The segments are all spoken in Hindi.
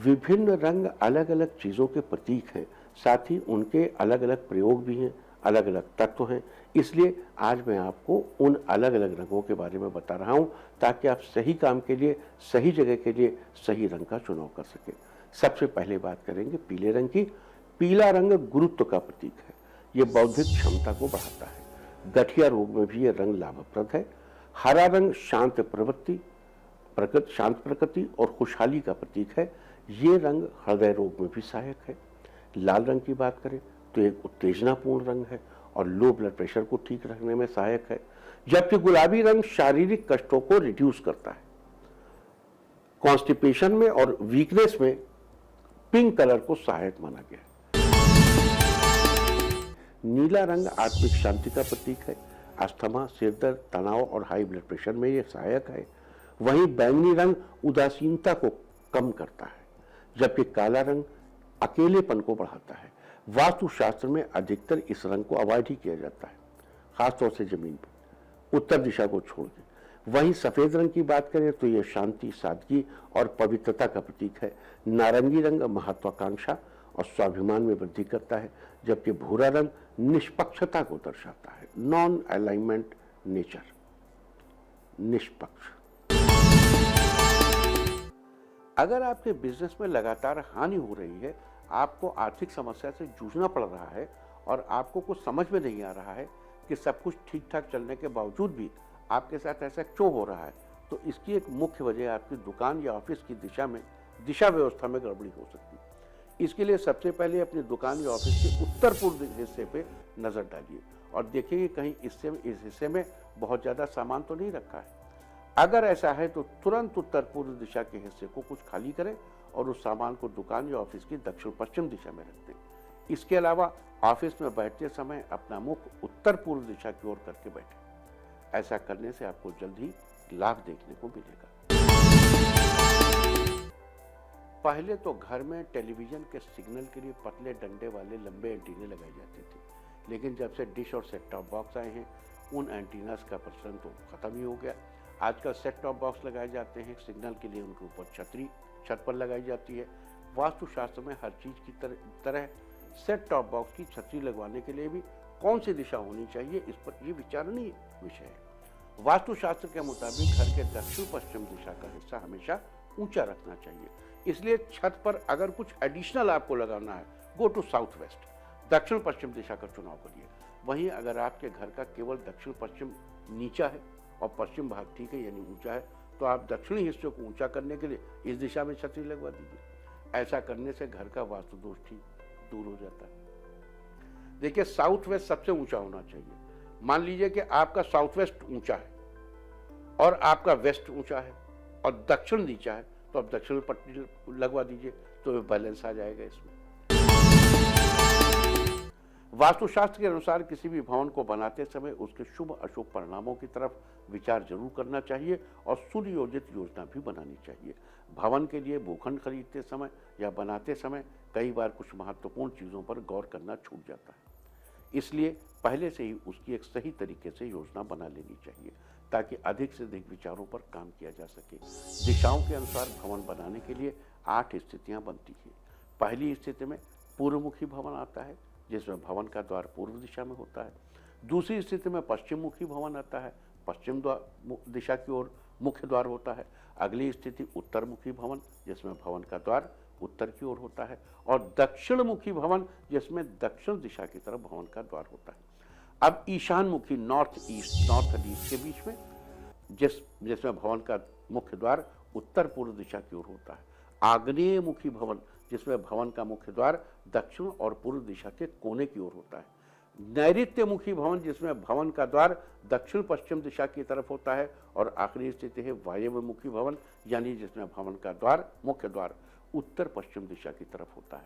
विभिन्न रंग अलग अलग चीज़ों के प्रतीक हैं, साथ ही उनके अलग अलग प्रयोग भी हैं, अलग अलग तत्व हैं। इसलिए आज मैं आपको उन अलग अलग रंगों के बारे में बता रहा हूँ, ताकि आप सही काम के लिए, सही जगह के लिए सही रंग का चुनाव कर सकें। सबसे पहले बात करेंगे पीले रंग की। पीला रंग गुरुत्व का प्रतीक है। ये बौद्धिक क्षमता को बढ़ाता है। गठिया रोग में भी ये रंग लाभप्रद है। हरा रंग शांत प्रवृत्ति, शांत प्रकृति और खुशहाली का प्रतीक है। ये रंग हृदय रोग में भी सहायक है। लाल रंग की बात करें तो एक उत्तेजनापूर्ण रंग है और लो ब्लड प्रेशर को ठीक रखने में सहायक है। जबकि गुलाबी रंग शारीरिक कष्टों को रिड्यूस करता है। कॉन्स्टिपेशन में और वीकनेस में पिंक कलर को सहायक माना गया है। नीला रंग आत्मिक शांति का प्रतीक है। अस्थमा, सिरदर्द, तनाव और हाई ब्लड प्रेशर में यह सहायक है। वहीं बैंगनी रंग उदासीनता को कम करता है, जबकि काला रंग अकेलेपन को बढ़ाता है। वास्तुशास्त्र में अधिकतर इस रंग को अवॉइड ही किया जाता है, खासतौर से जमीन पर उत्तर दिशा को छोड़ के। वहीं सफेद रंग की बात करें तो यह शांति, सादगी और पवित्रता का प्रतीक है। नारंगी रंग महत्वाकांक्षा और स्वाभिमान में वृद्धि करता है, जबकि भूरा रंग निष्पक्षता को दर्शाता है। नॉन अलाइनमेंट नेचर, निष्पक्ष। अगर आपके बिजनेस में लगातार हानि हो रही है, आपको आर्थिक समस्या से जूझना पड़ रहा है और आपको कुछ समझ में नहीं आ रहा है कि सब कुछ ठीक ठाक चलने के बावजूद भी आपके साथ ऐसा क्यों हो रहा है, तो इसकी एक मुख्य वजह आपकी दुकान या ऑफिस की दिशा व्यवस्था में गड़बड़ी हो सकती है। इसके लिए सबसे पहले अपनी दुकान या ऑफिस के उत्तर पूर्व हिस्से पे नजर डालिए और देखिए कि कहीं इस हिस्से में बहुत ज्यादा सामान तो नहीं रखा है। अगर ऐसा है तो तुरंत उत्तर पूर्व दिशा के हिस्से को कुछ खाली करें और उस सामान को दुकान या ऑफिस की दक्षिण पश्चिम दिशा में रख दें। इसके अलावा ऑफिस में बैठते समय अपना मुख उत्तर पूर्व दिशा की ओर करके बैठें। ऐसा करने से आपको जल्द ही लाभ देखने को मिलेगा। पहले तो घर में टेलीविजन के सिग्नल के लिए पतले डंडे वाले लंबे एंटीने लगाए जाते थे, लेकिन जब से डिश और सेट टॉप बॉक्स आए हैं, उन एंटीनास का प्रचलन तो खत्म ही हो गया। आजकल सेट टॉप बॉक्स लगाए जाते हैं, सिग्नल के लिए उनके ऊपर छत पर लगाई जाती है। वास्तुशास्त्र में हर चीज की तरह सेट टॉप बॉक्स की छतरी लगवाने के लिए भी कौन सी दिशा होनी चाहिए, इस पर यह विचारणीय विषय है। वास्तुशास्त्र के मुताबिक घर के दक्षिण पश्चिम दिशा का हिस्सा हमेशा ऊंचा रखना चाहिए। इसलिए छत पर अगर कुछ एडिशनल आपको लगाना है, गो टू साउथ वेस्ट, दक्षिण पश्चिम दिशा का चुनाव करिए। वहीं अगर आपके घर का केवल दक्षिण पश्चिम नीचा है और पश्चिम भाग ठीक है यानी ऊंचा है, तो आप दक्षिणी हिस्से को ऊंचा करने के लिए इस दिशा में छतरी लगवा दीजिए। ऐसा करने से घर का वास्तु दोष ठीक दूर हो जाता है। देखिए, साउथ वेस्ट सबसे ऊंचा होना चाहिए। मान लीजिए कि आपका साउथ वेस्ट ऊंचा है और आपका वेस्ट ऊंचा है और दक्षिण नीचा है, तो आप दक्षिण पट्टी लगवा दीजिए, तो बैलेंस आ जाएगा इसमें। वास्तुशास्त्र के अनुसार किसी भी भवन को बनाते समय उसके शुभ अशुभ परिणामों की तरफ विचार जरूर करना चाहिए और सुनियोजित योजना भी बनानी चाहिए। भवन के लिए भूखंड खरीदते समय या बनाते समय कई बार कुछ महत्वपूर्ण चीजों पर गौर करना छूट जाता है। इसलिए पहले से ही उसकी एक सही तरीके से योजना बना लेनी चाहिए, ताकि अधिक से अधिक विचारों पर काम किया जा सके। दिशाओं के अनुसार भवन बनाने के लिए 8 स्थितियां बनती हैं। पहली स्थिति में पूर्वमुखी भवन आता है, जिसमें भवन का द्वार पूर्व दिशा में होता है। दूसरी स्थिति में पश्चिम मुखी भवन आता है, पश्चिम दिशा की ओर मुख्य द्वार होता है। अगली स्थिति उत्तर मुखी भवन, जिसमें भवन का द्वार उत्तर की ओर होता है। और दक्षिण मुखी भवन, जिसमें दक्षिण दिशा की तरफ भवन का द्वार होता है। अब ईशान मुखी नॉर्थ एंड ईस्ट के बीच में, जिसमें भवन का मुख्य द्वार उत्तर पूर्व दिशा की ओर होता है। आग्नेय मुखी भवन, जिसमें भवन का मुख्य द्वार दक्षिण और पूर्व दिशा के कोने की ओर होता है। नैऋत्य मुखी भवन, जिसमें भवन का द्वार दक्षिण पश्चिम दिशा की तरफ होता है। और आखिरी स्थिति है वायव्य मुखी भवन, यानी जिसमें भवन का द्वार मुख्य द्वार उत्तर पश्चिम दिशा की तरफ होता है।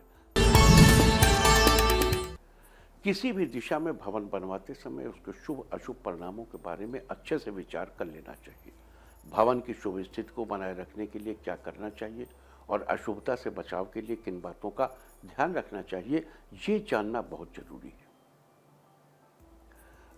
किसी भी दिशा में भवन बनवाते समय उसके शुभ अशुभ परिणामों के बारे में अच्छे से विचार कर लेना चाहिए। भवन की शुभ स्थिति को बनाए रखने के लिए क्या करना चाहिए और अशुभता से बचाव के लिए किन बातों का ध्यान रखना चाहिए, ये जानना बहुत जरूरी है।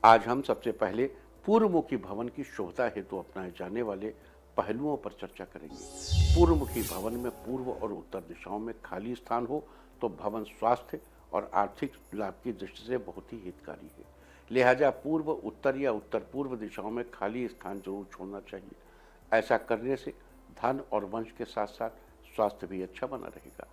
आज हम सबसे पहले पूर्वमुखी भवन की शुभता हेतु अपनाए जाने वाले पहलुओं पर चर्चा करेंगे। पूर्वमुखी भवन में पूर्व और उत्तर दिशाओं में खाली स्थान हो तो भवन स्वास्थ्य और आर्थिक लाभ की दृष्टि से बहुत ही हितकारी है। लिहाजा पूर्व उत्तर या उत्तर पूर्व दिशाओं में खाली स्थान जरूर छोड़ना चाहिए। ऐसा करने से धन और वंश के साथ साथ स्वास्थ्य भी अच्छा बना रहेगा।